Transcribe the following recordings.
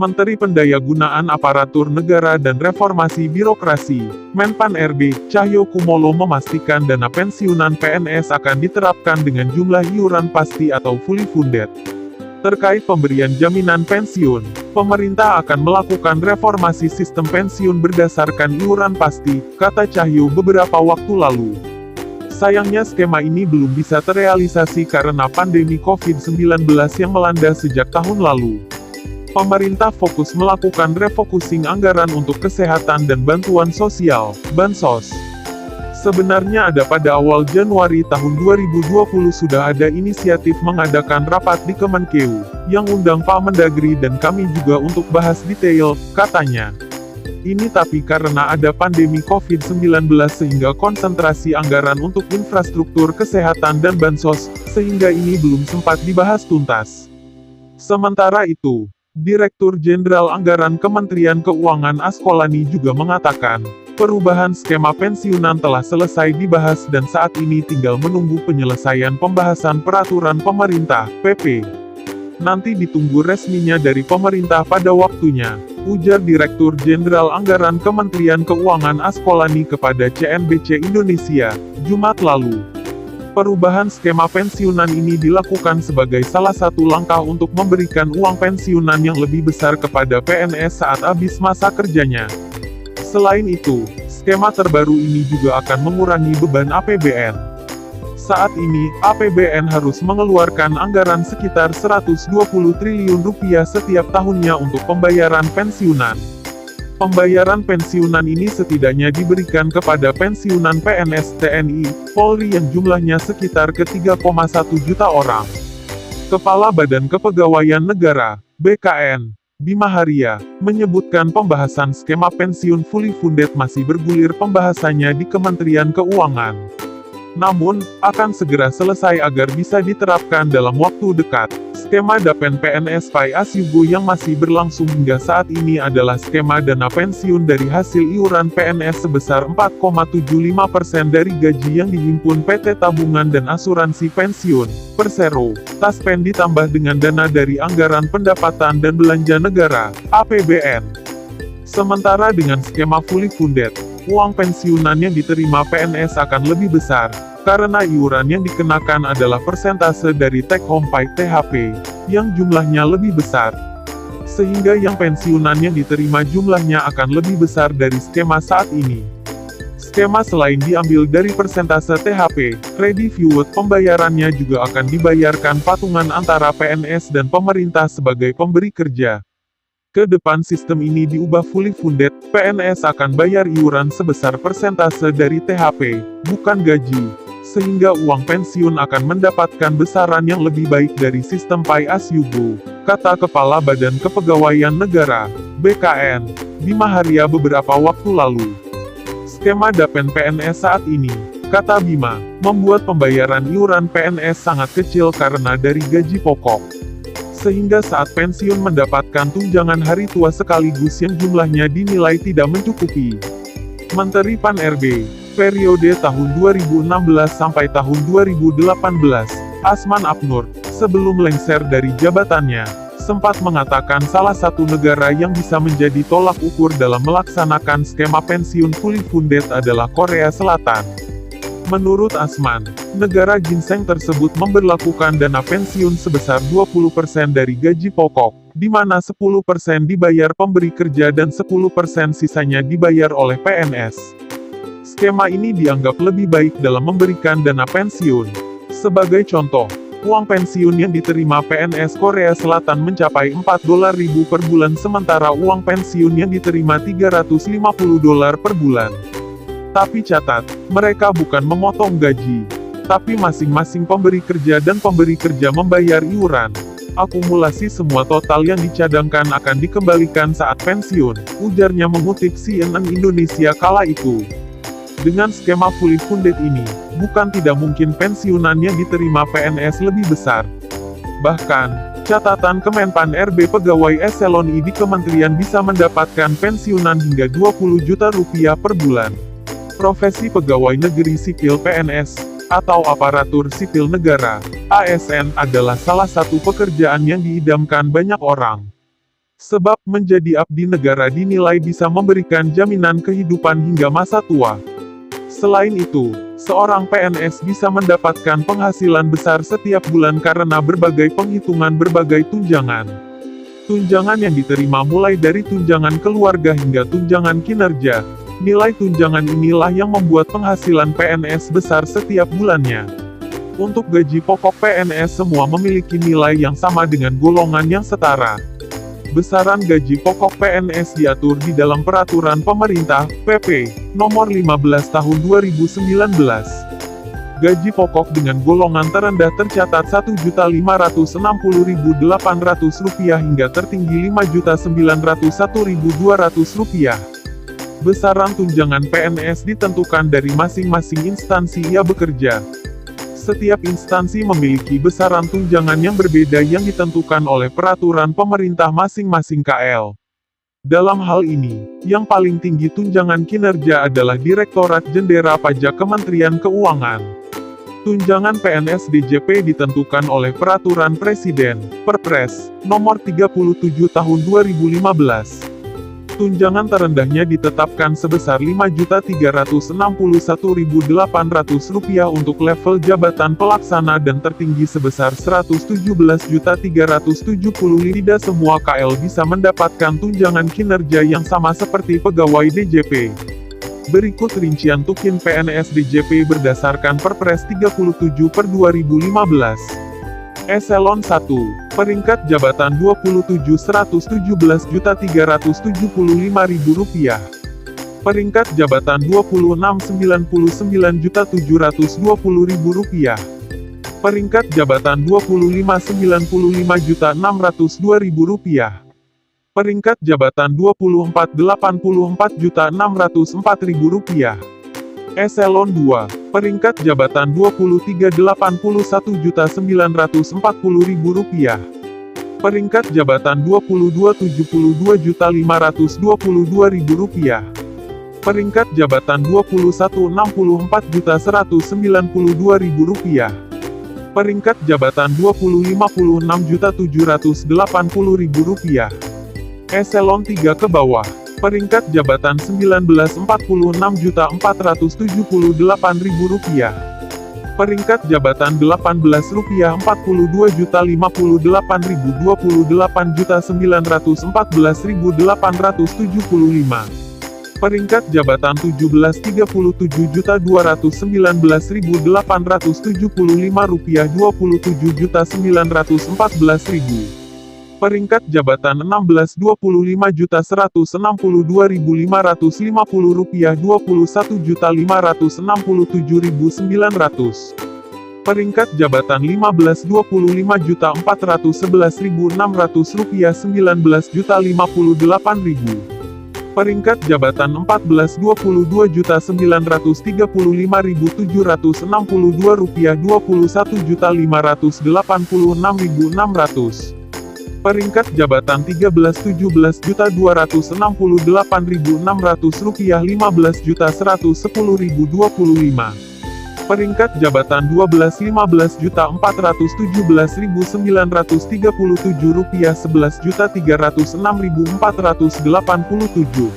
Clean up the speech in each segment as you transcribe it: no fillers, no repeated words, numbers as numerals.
Menteri Pendayagunaan Aparatur Negara dan Reformasi Birokrasi, Menpan RB, Cahyokumolo memastikan dana pensiunan PNS akan diterapkan dengan jumlah iuran pasti atau fully funded. Terkait pemberian jaminan pensiun, pemerintah akan melakukan reformasi sistem pensiun berdasarkan iuran pasti, kata Cahyo beberapa waktu lalu. Sayangnya skema ini belum bisa terrealisasi karena pandemi COVID-19 yang melanda sejak tahun lalu. Pemerintah fokus melakukan refocusing anggaran untuk kesehatan dan bantuan sosial, Bansos. Sebenarnya ada pada awal Januari tahun 2020 sudah ada inisiatif mengadakan rapat di Kemenkeu, yang undang Pak Mendagri dan kami juga untuk bahas detail, katanya. Ini tapi karena ada pandemi COVID-19 sehingga konsentrasi anggaran untuk infrastruktur kesehatan dan Bansos, sehingga ini belum sempat dibahas tuntas. Sementara itu, Direktur Jenderal Anggaran Kementerian Keuangan Askolani juga mengatakan, perubahan skema pensiunan telah selesai dibahas dan saat ini tinggal menunggu penyelesaian pembahasan peraturan pemerintah, PP. Nanti ditunggu resminya dari pemerintah pada waktunya, ujar Direktur Jenderal Anggaran Kementerian Keuangan Askolani kepada CNBC Indonesia, Jumat lalu. Perubahan skema pensiunan ini dilakukan sebagai salah satu langkah untuk memberikan uang pensiunan yang lebih besar kepada PNS saat habis masa kerjanya. Selain itu, skema terbaru ini juga akan mengurangi beban APBN. Saat ini, APBN harus mengeluarkan anggaran sekitar 120 triliun rupiah setiap tahunnya untuk pembayaran pensiunan. Pembayaran pensiunan ini setidaknya diberikan kepada pensiunan PNS TNI, Polri yang jumlahnya sekitar ke 3,1 juta orang. Kepala Badan Kepegawaian Negara, BKN, Bima Haria, menyebutkan pembahasan skema pensiun fully funded masih bergulir pembahasannya di Kementerian Keuangan. Namun, akan segera selesai agar bisa diterapkan dalam waktu dekat. Skema Dapen PNS Pai As You Go yang masih berlangsung hingga saat ini adalah skema dana pensiun dari hasil iuran PNS sebesar 4,75% dari gaji yang dihimpun PT Tabungan dan Asuransi Pensiun, Persero, Taspen ditambah dengan dana dari Anggaran Pendapatan dan Belanja Negara, APBN. Sementara dengan skema fully funded, uang pensiunan yang diterima PNS akan lebih besar, karena iuran yang dikenakan adalah persentase dari take home pay THP, yang jumlahnya lebih besar. Sehingga yang pensiunan yang diterima jumlahnya akan lebih besar dari skema saat ini. Skema selain diambil dari persentase THP, ready viewed pembayarannya juga akan dibayarkan patungan antara PNS dan pemerintah sebagai pemberi kerja. Ke depan sistem ini diubah fully funded, PNS akan bayar iuran sebesar persentase dari THP, bukan gaji, sehingga uang pensiun akan mendapatkan besaran yang lebih baik dari sistem Pai As You Go, kata Kepala Badan Kepegawaian Negara, BKN, Bima Haria beberapa waktu lalu. Skema Dapen PNS saat ini, kata Bima, membuat pembayaran iuran PNS sangat kecil karena dari gaji pokok. Sehingga saat pensiun mendapatkan tunjangan hari tua sekaligus yang jumlahnya dinilai tidak mencukupi. Menteri Pan RB, periode tahun 2016 sampai tahun 2018, Asman Abnur, sebelum lengser dari jabatannya, sempat mengatakan salah satu negara yang bisa menjadi tolak ukur dalam melaksanakan skema pensiun fully funded adalah Korea Selatan. Menurut Asman, negara ginseng tersebut memberlakukan dana pensiun sebesar 20% dari gaji pokok, di mana 10% dibayar pemberi kerja dan 10% sisanya dibayar oleh PNS. Skema ini dianggap lebih baik dalam memberikan dana pensiun. Sebagai contoh, uang pensiun yang diterima PNS Korea Selatan mencapai $4.000 per bulan sementara uang pensiun yang diterima $350 per bulan. Tapi catat, mereka bukan memotong gaji. Tapi masing-masing pemberi kerja dan pemberi kerja membayar iuran. Akumulasi semua total yang dicadangkan akan dikembalikan saat pensiun, ujarnya mengutip CNN Indonesia kala itu. Dengan skema fully funded ini, bukan tidak mungkin pensiunan yang diterima PNS lebih besar. Bahkan, catatan Kemenpan RB pegawai eselon I di kementerian bisa mendapatkan pensiunan hingga Rp20 juta per bulan. Profesi pegawai negeri sipil PNS, atau aparatur sipil negara, ASN adalah salah satu pekerjaan yang diidamkan banyak orang. Sebab menjadi abdi negara dinilai bisa memberikan jaminan kehidupan hingga masa tua. Selain itu, seorang PNS bisa mendapatkan penghasilan besar setiap bulan karena berbagai penghitungan berbagai tunjangan. Tunjangan yang diterima mulai dari tunjangan keluarga hingga tunjangan kinerja. Nilai tunjangan inilah yang membuat penghasilan PNS besar setiap bulannya. Untuk gaji pokok PNS semua memiliki nilai yang sama dengan golongan yang setara. Besaran gaji pokok PNS diatur di dalam Peraturan Pemerintah, PP, Nomor 15 Tahun 2019. Gaji pokok dengan golongan terendah tercatat Rp1.560.800 hingga tertinggi Rp5.901.200. Besaran tunjangan PNS ditentukan dari masing-masing instansi ia bekerja. Setiap instansi memiliki besaran tunjangan yang berbeda yang ditentukan oleh peraturan pemerintah masing-masing KL. Dalam hal ini, yang paling tinggi tunjangan kinerja adalah Direktorat Jenderal Pajak Kementerian Keuangan. Tunjangan PNS DJP ditentukan oleh Peraturan Presiden, Perpres, Nomor 37 Tahun 2015. Tunjangan terendahnya ditetapkan sebesar Rp5.361.800 untuk level jabatan pelaksana dan tertinggi sebesar Rp117.370. Tidak semua KL bisa mendapatkan tunjangan kinerja yang sama seperti pegawai DJP. Berikut rincian tukin PNS DJP berdasarkan Perpres 37/2015. Eselon 1, peringkat jabatan Rp27.117.375.000. Peringkat jabatan Rp26.99.720.000. Peringkat jabatan Rp25.95.602.000. Peringkat jabatan Rp24.84.604.000. Eselon 2, peringkat jabatan Rp23.81.940.000. Peringkat jabatan Rp22.72.522.000. Peringkat jabatan Rp21.64.192.000. Peringkat jabatan Rp25.6.780.000. Eselon 3 ke bawah. Peringkat jabatan Rp19.46.478.000. Peringkat jabatan Rp18.58.58.028.914.875. Peringkat jabatan Rp17.219.875 Rp27.914.000. Peringkat jabatan Rp16.25162.550 Rp21.567.900. Peringkat jabatan Rp15.25.411.600 Rp19.058.000. Peringkat jabatan Rp14.229.355.762 Rp21.586.600. Peringkat jabatan Rp13.17.268.600 Rp15.110.025. Peringkat jabatan Rp12.15.417.937 Rp11.306.487.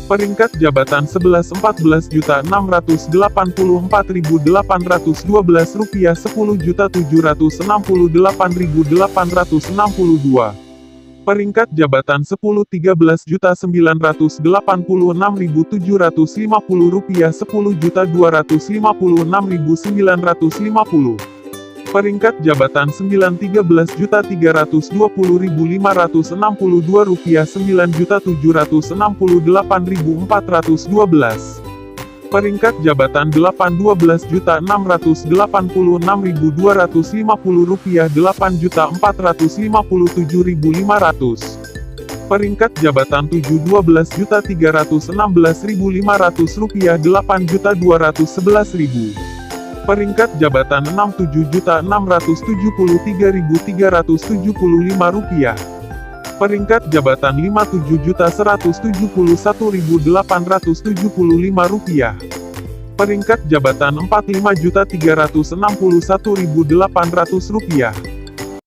Peringkat jabatan Rp11.14.684.812 Rp10.768.862. Peringkat jabatan Rp10.13.986.750 Rp10.256.950. Peringkat jabatan Rp9.13.320.562 Rp9.768.412. Peringkat jabatan Rp8.12.686.250 Rp8.457.500. Peringkat jabatan Rp7.12.316.500 Rp8.211.000. Peringkat jabatan Rp6.7.673.375. Peringkat jabatan Rp5.171.875. Peringkat jabatan Rp45.361.800.